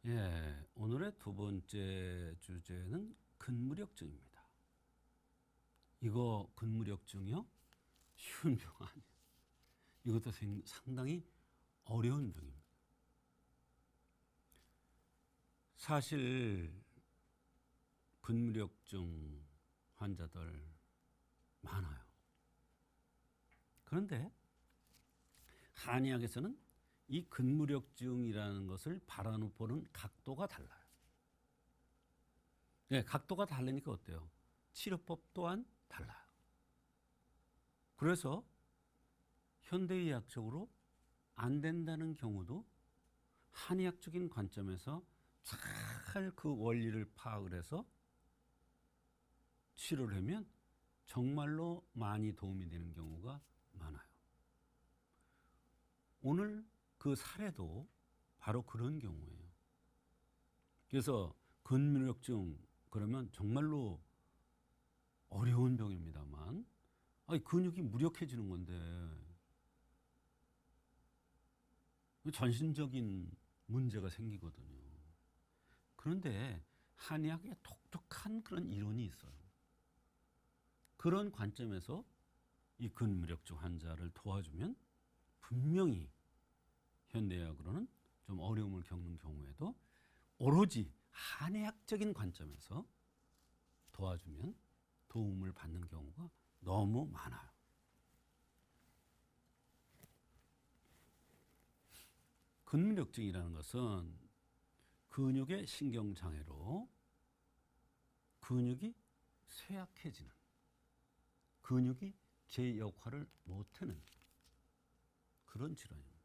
예, 오늘의 두 번째 주제는 근무력증입니다. 이거 근무력증이요? 쉬운 병 아니에요. 이것도 상당히 어려운 병입니다. 사실 근무력증 환자들 많아요. 그런데 한의학에서는 이 근무력증이라는 것을 바라보는 각도가 달라요. 네, 각도가 다르니까 어때요? 치료법 또한 달라요. 그래서 현대의학적으로 안 된다는 경우도 한의학적인 관점에서 잘 그 원리를 파악을 해서 치료를 하면 정말로 많이 도움이 되는 경우가 많아요. 오늘 그 사례도 바로 그런 경우예요. 그래서 근무력증 그러면 정말로 어려운 병입니다만 근육이 무력해지는 건데 전신적인 문제가 생기거든요. 그런데 한의학에 독특한 그런 이론이 있어요. 그런 관점에서 이 근무력증 환자를 도와주면 분명히 현대의학으로는 좀 어려움을 겪는 경우에도 오로지 한의학적인 관점에서 도와주면 도움을 받는 경우가 너무 많아요. 근무력증이라는 것은 근육의 신경장애로 근육이 쇠약해지는, 근육이 제 역할을 못하는 그런 질환입니다.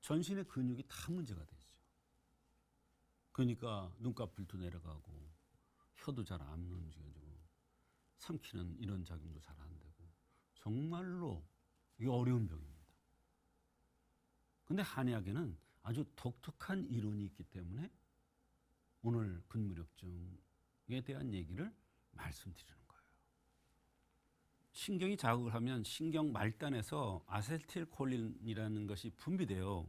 전신의 근육이 다 문제가 되죠. 그러니까 눈꺼풀도 내려가고 혀도 잘 안 움직여지고 삼키는 이런 작용도 잘 안 되고 정말로 이게 어려운 병입니다. 근데 한의학에는 아주 독특한 이론이 있기 때문에 오늘 근무력증에 대한 얘기를 말씀드리는 거예요. 신경이 자극을 하면 신경 말단에서 아세틸콜린이라는 것이 분비돼요.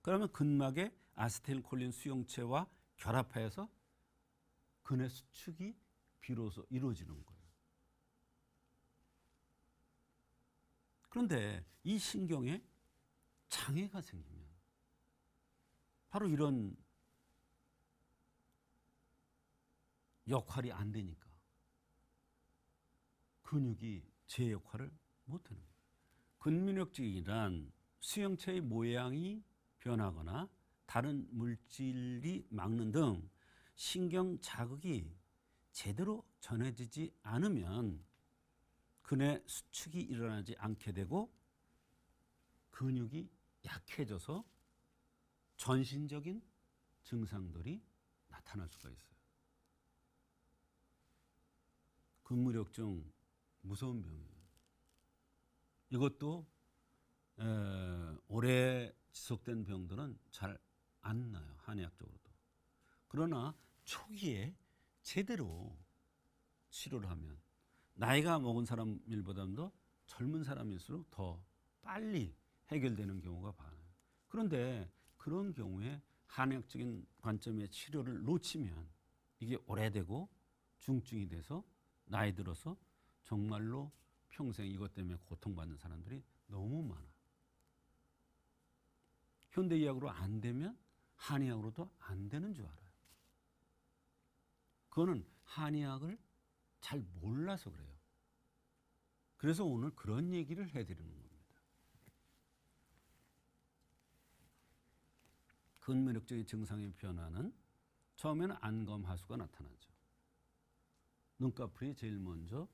그러면 근막에 아세틸콜린 수용체와 결합해서 근의 수축이 비로소 이루어지는 거예요. 그런데 이 신경에 장애가 생기면 바로 이런 역할이 안 되니까 근육이 제 역할을 못하는 거예요. 근무력증이란 수용체의 모양이 변하거나 다른 물질이 막는 등 신경 자극이 제대로 전해지지 않으면 근의 수축이 일어나지 않게 되고 근육이 약해져서 전신적인 증상들이 나타날 수가 있어요. 근무력증 무서운 병이에요. 이것도 오래 지속된 병들은 잘 안 나요. 한의학적으로도. 그러나 초기에 제대로 치료를 하면 나이가 먹은 사람일보다도 젊은 사람일수록 더 빨리 해결되는 경우가 많아요. 그런데 그런 경우에 한의학적인 관점의 치료를 놓치면 이게 오래되고 중증이 돼서 나이 들어서 정말로 평생 이것 때문에 고통받는 사람들이 너무 많아요. 현대의학으로 안 되면 한의학으로도 안 되는 줄 알아요. 그거는 한의학을 잘 몰라서 그래요. 그래서 오늘 그런 얘기를 해드리는 겁니다. 근무력적인 증상의 변화는 처음에는 안검하수가 나타나죠. 눈꺼풀이 제일 먼저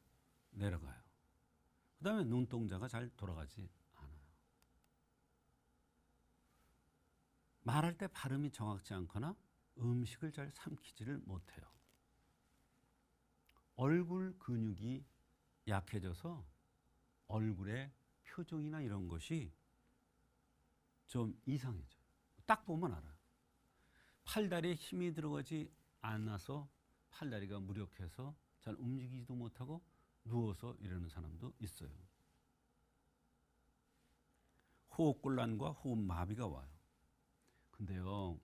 내려가요. 그 다음에 눈동자가 잘 돌아가지 않아요. 말할 때 발음이 정확지 않거나 음식을 잘 삼키지를 못해요. 얼굴 근육이 약해져서 얼굴의 표정이나 이런 것이 좀 이상해져요. 딱 보면 알아요. 팔다리에 힘이 들어가지 않아서 팔다리가 무력해서 잘 움직이지도 못하고 누워서 이러는 사람도 있어요. 호흡곤란과 호흡마비가 와요. 근데요,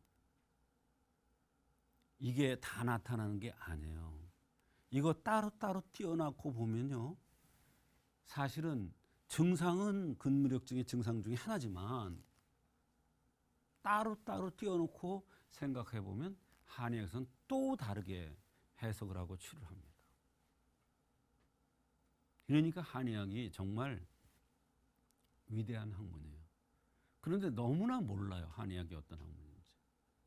이게 다 나타나는 게 아니에요. 이거 따로따로 띄어놓고 보면요. 사실은 증상은 근무력증의 증상 중에 하나지만 따로따로 띄어놓고 생각해 보면 한의학에서는 또 다르게 해석을 하고 치료를 합니다. 그러니까 한의학이 정말 위대한 학문이에요. 그런데 너무나 몰라요. 한의학이 어떤 학문인지.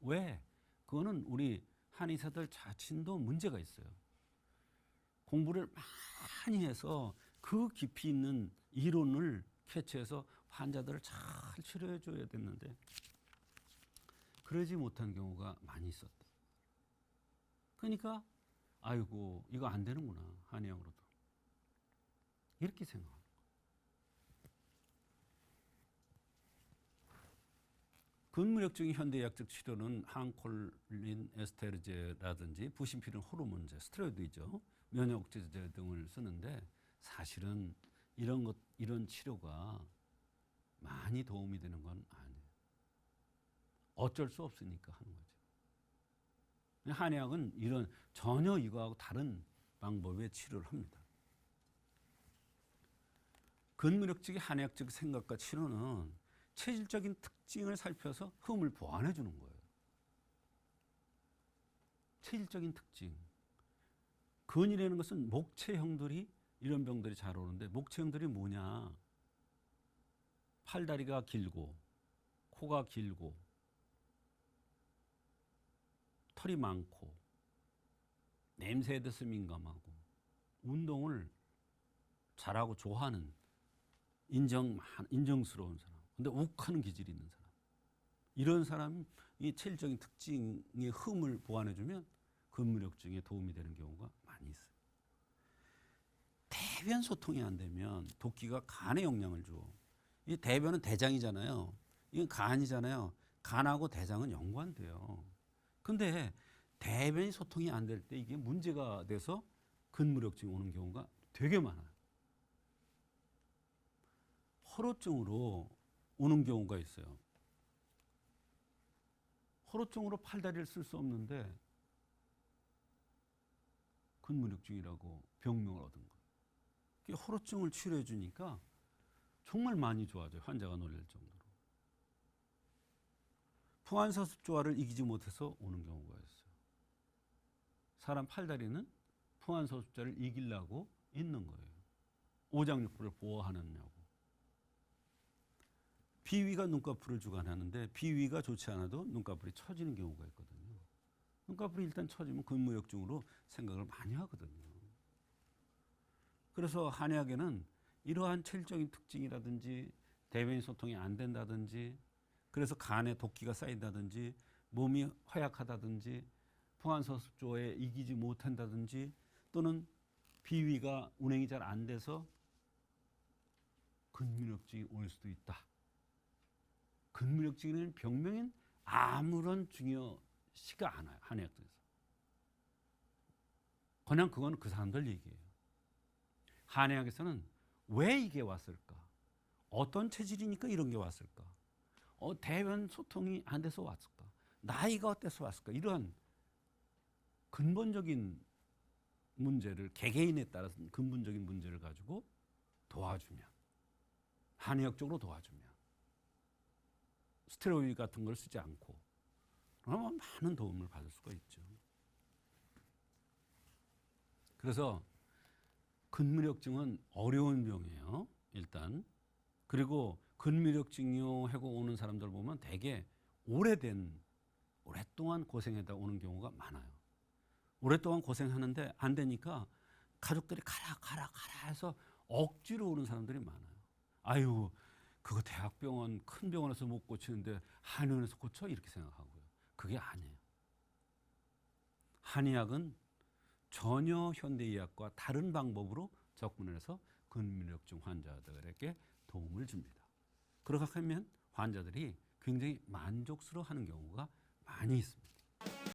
왜? 그거는 우리 한의사들 자신도 문제가 있어요. 공부를 많이 해서 그 깊이 있는 이론을 캐치해서 환자들을 잘 치료해 줘야 됐는데 그러지 못한 경우가 많이 있었다. 그러니까 아이고 이거 안 되는구나 한의학으로도 이렇게 생각합니다. 근무력증의 현대의학적 치료는 항콜린 에스테르제라든지 부신필린 호르몬제, 스테로이드죠, 면역 억제제 등을 쓰는데 사실은 이런 치료가 많이 도움이 되는 건 아니에요. 어쩔 수 없으니까 하는 거죠. 한의학은 이런 전혀 이거하고 다른 방법의 치료를 합니다. 근무력증의 한의학적 생각과 치료는 체질적인 특징을 살펴서 흠을 보완해 주는 거예요. 체질적인 특징. 근이라는 것은 목체형들이 이런 병들이 잘 오는데 목체형들이 뭐냐? 팔다리가 길고 코가 길고 털이 많고 냄새에 대해서 민감하고 운동을 잘하고 좋아하는 인정스러운 사람. 근데 욱하는 기질이 있는 사람. 이런 사람이 체질적인 특징의 흠을 보완해주면 근무력증에 도움이 되는 경우가 많이 있어요. 대변 소통이 안 되면 도끼가 간에 영향을 줘. 이 대변은 대장이잖아요. 이건 간이잖아요. 간하고 대장은 연관돼요. 근데 대변이 소통이 안 될 때 이게 문제가 돼서 근무력증이 오는 경우가 되게 많아요. 허로증으로 오는 경우가 있어요. 허로증으로 팔다리를 쓸 수 없는데 근무력증이라고 병명을 얻은 거예요. 허로증을 치료해 주니까 정말 많이 좋아져요. 환자가 놀랄 정도로. 풍한서습조화를 이기지 못해서 오는 경우가 있어요. 사람 팔다리는 풍한서습조화를 이기려고 있는 거예요. 오장육부를 보호하느냐고. 비위가 눈꺼풀을 주관하는데 비위가 좋지 않아도 눈꺼풀이 처지는 경우가 있거든요. 눈꺼풀이 일단 처지면 근무역증으로 생각을 많이 하거든요. 그래서 한의학에는 이러한 체질적인 특징이라든지 대변 소통이 안 된다든지 그래서 간에 독기가 쌓인다든지 몸이 허약하다든지 풍한서습조에 이기지 못한다든지 또는 비위가 운행이 잘 안 돼서 근무역증이 올 수도 있다. 근무력증에는 병명인 아무런 중요시가 않아요. 한의학에서. 그냥 그건 그 사람들 얘기예요. 한의학에서는 왜 이게 왔을까? 어떤 체질이니까 이런 게 왔을까? 대변 소통이 안 돼서 왔을까? 나이가 어때서 왔을까? 이런 근본적인 문제를 개개인에 따라서 근본적인 문제를 가지고 도와주면 한의학적으로 도와주면 스테로이드 같은 걸 쓰지 않고 그러면 많은 도움을 받을 수가 있죠. 그래서 근무력증은 어려운 병이에요. 일단. 그리고 근무력증이요 하고 오는 사람들 보면 되게 오랫동안 고생하다 오는 경우가 많아요. 오랫동안 고생하는데 안 되니까 가족들이 가라 해서 억지로 오는 사람들이 많아요. 아유 그거 대학병원 큰 병원에서 못 고치는데 한의원에서 고쳐? 이렇게 생각하고요. 그게 아니에요. 한의학은 전혀 현대의학과 다른 방법으로 접근해서 근무력증 환자들에게 도움을 줍니다. 그렇게 하면 환자들이 굉장히 만족스러워하는 경우가 많이 있습니다.